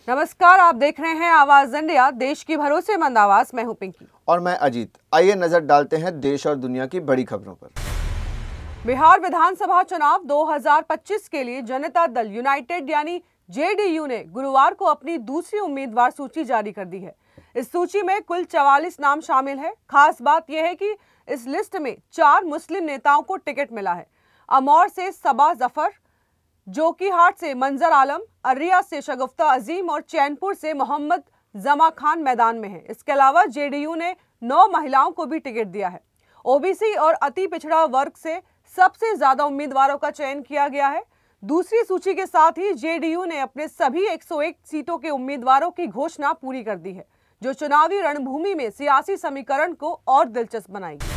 नमस्कार, आप देख रहे हैं आवाज इंडिया, देश की भरोसेमंद आवाज। मैं हूं पिंकी और मैं अजीत। आइए नजर डालते हैं देश और दुनिया की बड़ी खबरों पर। बिहार विधानसभा चुनाव 2025 के लिए जनता दल यूनाइटेड यानी जेडीयू ने गुरुवार को अपनी दूसरी उम्मीदवार सूची जारी कर दी है। इस सूची में कुल 44 नाम शामिल है। खास बात यह है कि इस लिस्ट में 4 मुस्लिम नेताओं को टिकट मिला है। अमौर से सबा जफर, जोकीहाट से मंजर आलम, अर्रिया से शगुफ्ता अजीम और चैनपुर से मोहम्मद जमा खान मैदान में है। इसके अलावा जेडीयू ने 9 महिलाओं को भी टिकट दिया है। ओबीसी और अति पिछड़ा वर्ग से सबसे ज्यादा उम्मीदवारों का चयन किया गया है। दूसरी सूची के साथ ही जेडीयू ने अपने सभी 101 सीटों के उम्मीदवारों की घोषणा पूरी कर दी है, जो चुनावी रणभूमि में सियासी समीकरण को और दिलचस्प बनाएगी।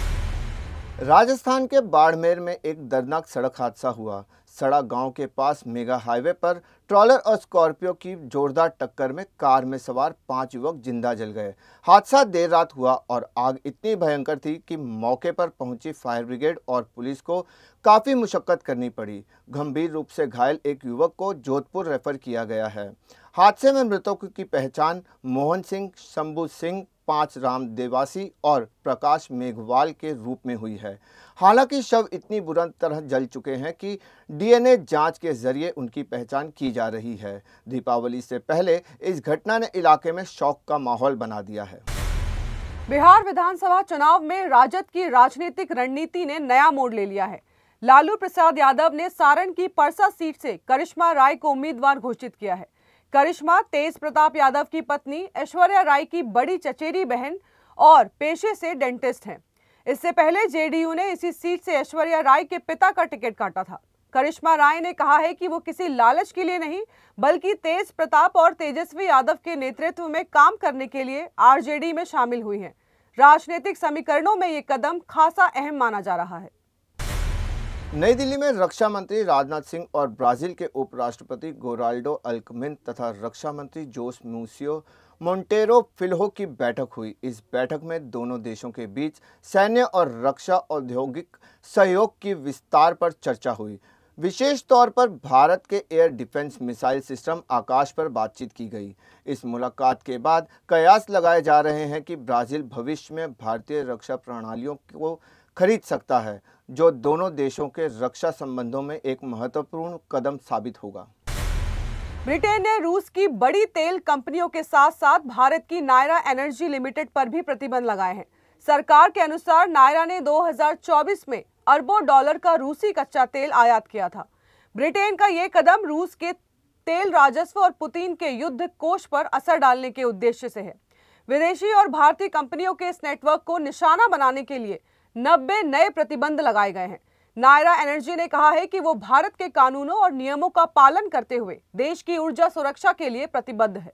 राजस्थान के बाड़मेर में एक दर्दनाक सड़क हादसा हुआ। सड़ा गांव के पास मेगा हाईवे पर ट्रॉलर और स्कॉर्पियो की जोरदार टक्कर में कार में सवार 5 युवक जिंदा जल गए। हादसा देर रात हुआ और आग इतनी भयंकर थी कि मौके पर पहुंची फायर ब्रिगेड और पुलिस को काफ़ी मुशक्कत करनी पड़ी। गंभीर रूप से घायल एक युवक को जोधपुर रेफर किया गया है। हादसे में मृतकों की पहचान मोहन सिंह, शंभू सिंह, 5 राम देवासी और प्रकाश मेघवाल के रूप में हुई है। हालांकि शव इतनी बुरी तरह जल चुके हैं कि डीएनए जांच के जरिए उनकी पहचान की जा रही है। दीपावली से पहले इस घटना ने इलाके में शौक का माहौल बना दिया है। बिहार विधानसभा चुनाव में राजद की राजनीतिक रणनीति ने नया मोड़ ले लिया है। लालू प्रसाद यादव ने सारण की परसा सीट से करिश्मा राय को उम्मीदवार घोषित किया है। करिश्मा तेज प्रताप यादव की पत्नी ऐश्वर्या राय की बड़ी चचेरी बहन और पेशे से डेंटिस्ट हैं। इससे पहले जेडीयू ने इसी सीट से ऐश्वर्या राय के पिता का टिकट काटा था। करिश्मा राय ने कहा है कि वो किसी लालच के लिए नहीं, बल्कि तेज प्रताप और तेजस्वी यादव के नेतृत्व में काम करने के लिए आरजेडी में शामिल हुई हैं। राजनीतिक समीकरणों में ये कदम खासा अहम माना जा रहा है। नई दिल्ली में रक्षा मंत्री राजनाथ सिंह और ब्राजील के उपराष्ट्रपति गोराल्डो अल्कमिन तथा रक्षा मंत्री जोस मूसियो मोंटेरो फिल्हो की बैठक हुई। इस बैठक में दोनों देशों के बीच सैन्य और रक्षा औद्योगिक सहयोग की विस्तार पर चर्चा हुई। विशेष तौर पर भारत के एयर डिफेंस मिसाइल सिस्टम आकाश पर बातचीत की गई। इस मुलाकात के बाद कयास लगाए जा रहे हैं कि ब्राज़ील भविष्य में भारतीय रक्षा प्रणालियों को खरीद सकता है, जो दोनों देशों के रक्षा संबंधों में एक महत्वपूर्ण कदम साबित होगा। ब्रिटेन ने रूस की बड़ी तेल कंपनियों के साथ साथ भारत की नायरा एनर्जी लिमिटेड पर भी प्रतिबंध लगाए हैं। सरकार के अनुसार नायरा ने 2024 में अरबों डॉलर का रूसी कच्चा तेल आयात किया था। ब्रिटेन का यह कदम रूस के तेल राजस्व और पुतिन के युद्ध कोष पर असर डालने के उद्देश्य से है। विदेशी और भारतीय कंपनियों के इस नेटवर्क को निशाना बनाने के लिए 90 नए प्रतिबंध लगाए गए हैं। नायरा एनर्जी ने कहा है कि वो भारत के कानूनों और नियमों का पालन करते हुए देश की ऊर्जा सुरक्षा के लिए प्रतिबद्ध है।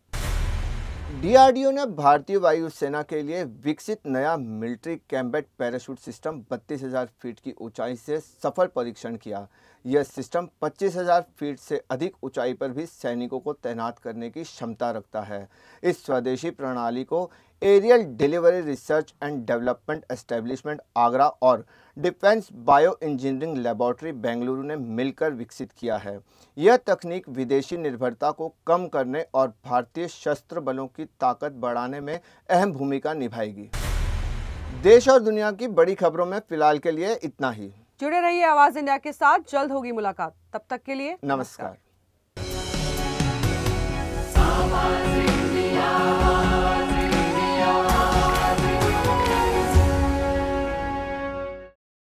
डीआरडीओ ने भारतीय वायुसेना के लिए विकसित नया मिलिट्री कैम्बेट पैराशूट सिस्टम 32,000 फीट की ऊंचाई से सफल परीक्षण किया। यह सिस्टम 25,000 फीट से अधिक ऊंचाई पर भी सैनिकों को तैनात करने की क्षमता रखता है। इस स्वदेशी प्रणाली को aerial delivery research and development establishment Agra और defence bio engineering laboratory Bengaluru ने मिलकर विकसित किया है। यह तकनीक विदेशी निर्भरता को कम करने और भारतीय सशस्त्र बलों की ताकत बढ़ाने में अहम भूमिका निभाएगी। देश और दुनिया की बड़ी खबरों में फिलहाल के लिए इतना ही। जुड़े रहिए आवाज इंडिया के साथ, जल्द होगी मुलाकात। तब तक के लिए नमस्कार।